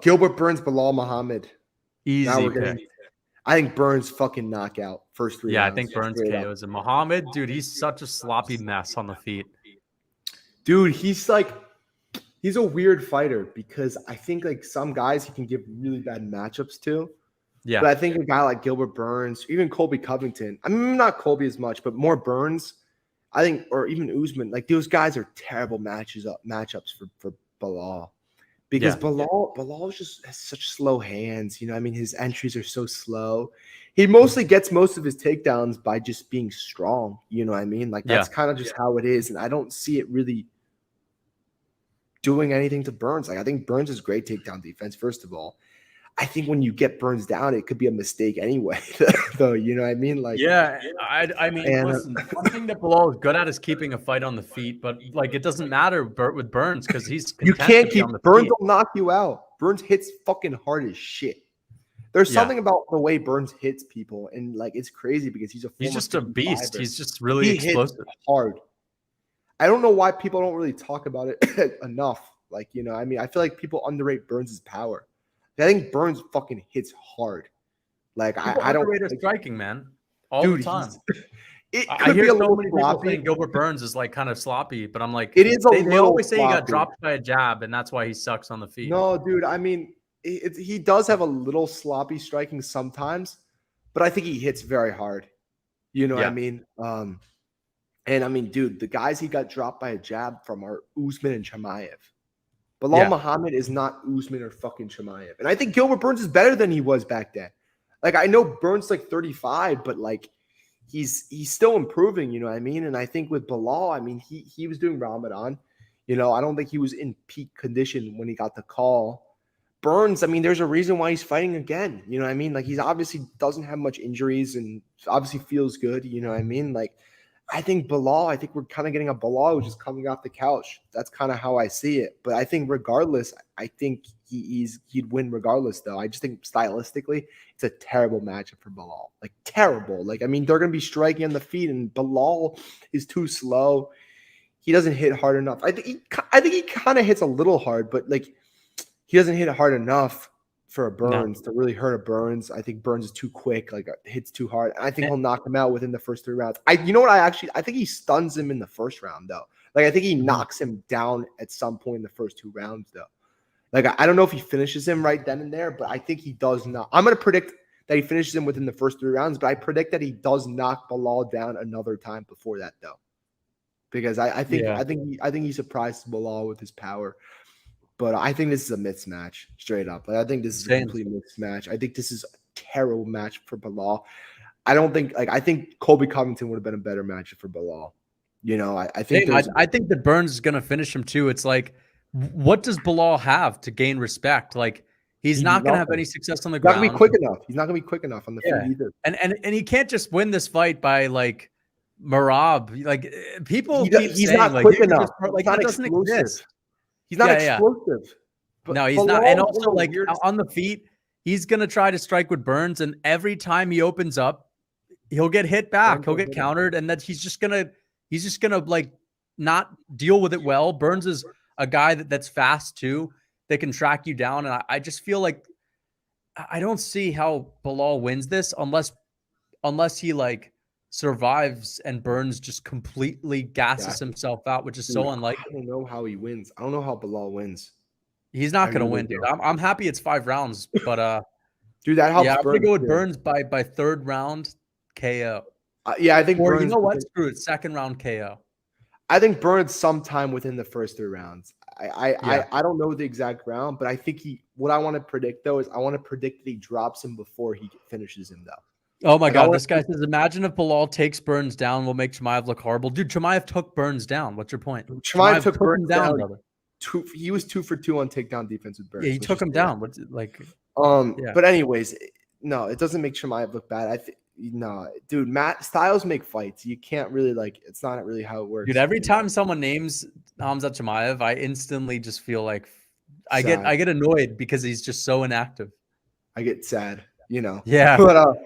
Gilbert Burns, Belal Muhammad. Now Easy we're pick. getting. I think Burns fucking knockout first 3 Yeah, rounds. I think Burns KOs. And Muhammad, dude, he's such a sloppy mess on the feet. Dude, he's a weird fighter because I think like some guys he can give really bad matchups to. Yeah. But I think a guy like Gilbert Burns, even Colby Covington, I mean, not Colby as much, but more Burns, I think, or even Usman, like those guys are terrible matchups for Belal. Because Belal just has such slow hands. You know, I mean, his entries are so slow. He mostly gets most of his takedowns by just being strong. You know what I mean? Like, that's kind of just how it is. And I don't see it really doing anything to Burns. Like, I think Burns is great takedown defense, first of all. I think when you get Burns down, it could be a mistake anyway, though. You know what I mean? Like, I mean, listen, one thing that Belal is good at is keeping a fight on the feet, but like it doesn't matter with Burns because he's you can't keep Burns feet. will knock you out. Burns hits fucking hard as shit. There's something about the way Burns hits people, and like it's crazy because he's just a beast. He's just really explosive, hard. I don't know why people don't really talk about it enough. Like, you know, I mean, I feel like people underrate Burns' power. I think Burns fucking hits hard. Like I don't underrate striking, man. All the time. I hear so many people saying Gilbert Burns is like kind of sloppy, but I'm like, it is. They always say he got dropped by a jab, and that's why he sucks on the feet. No, dude. I mean, he does have a little sloppy striking sometimes, but I think he hits very hard. You know what I mean? And I mean, dude, the guys he got dropped by a jab from are Usman and Chimaev. Belal Muhammad is not Usman or fucking Chimaev. And I think Gilbert Burns is better than he was back then. Like, I know Burns like 35, but like he's still improving, you know what I mean? And I think with Belal, I mean, he was doing Ramadan. You know, I don't think he was in peak condition when he got the call. Burns, I mean, there's a reason why he's fighting again. You know what I mean? Like, he's obviously doesn't have much injuries and obviously feels good. You know what I mean? Like, I think we're kind of getting a Belal who's just coming off the couch. That's kind of how I see it. But I think regardless, I think he'd win regardless, though. I just think stylistically, it's a terrible matchup for Belal. Like, terrible. Like, I mean, they're going to be striking on the feet, and Belal is too slow. He doesn't hit hard enough. I think he kind of hits a little hard, but, like, he doesn't hit it hard enough for a Burns to really hurt a Burns. I think Burns is too quick, like hits too hard. I think he'll knock him out within the first 3 rounds. You know what? I think he stuns him in the first round, though. Like, I think he knocks him down at some point in the first 2 rounds, though. Like, I don't know if he finishes him right then and there, but I think he does not. I'm going to predict that he finishes him within the first 3 rounds, but I predict that he does knock Belal down another time before that, though. Because I think he surprises Belal with his power. But I think this is a mismatch, straight up. Like, I think this is a complete mismatch. I think this is a terrible match for Belal. I think Colby Covington would have been a better matchup for Belal. You know, I think that Burns is going to finish him too. It's like, what does Belal have to gain respect? Like, he's not going to have any success on the ground. He's not going to be quick enough. He's not going to be quick enough on the feet either. And he can't just win this fight by like Marab. Like, people keep he's saying, not like, quick enough. Like, that doesn't exist. He's not explosive. No, he's not. And also, like, on the feet, he's going to try to strike with Burns. And every time he opens up, he'll get hit back. He'll get countered. And that he's just going to like not deal with it well. Burns is a guy that's fast too, that can track you down. And I just feel like I don't see how Belal wins this unless he like survives and Burns just completely gasses himself out, which is so unlikely. I don't know how he wins. I don't know how Belal wins. He's not going to win, dude. I'm happy it's 5 rounds, but dude, that helps. Yeah, I'm going to go with Burns by 3rd round KO. I think Burns. You know what? Screw it. 2nd round KO. I think Burns sometime within the first 3 rounds. I don't know the exact round, but I think what I want to predict though is I want to predict that he drops him before he finishes him though. Oh my God, this guy says, imagine if Belal takes Burns down, we'll make Chimaev look horrible. Dude, Chimaev took Burns down. What's your point? Chimaev took Burns down, brother. He was 2 for 2 on takedown defense with Burns. Yeah, he took him down. What's it like? But anyways, no, it doesn't make Chimaev look bad. No, dude, styles make fights. You can't really it's not really how it works. Dude, every time someone names Khamzat Chimaev, I instantly just feel like I get annoyed because he's just so inactive. I get sad, you know. Yeah. But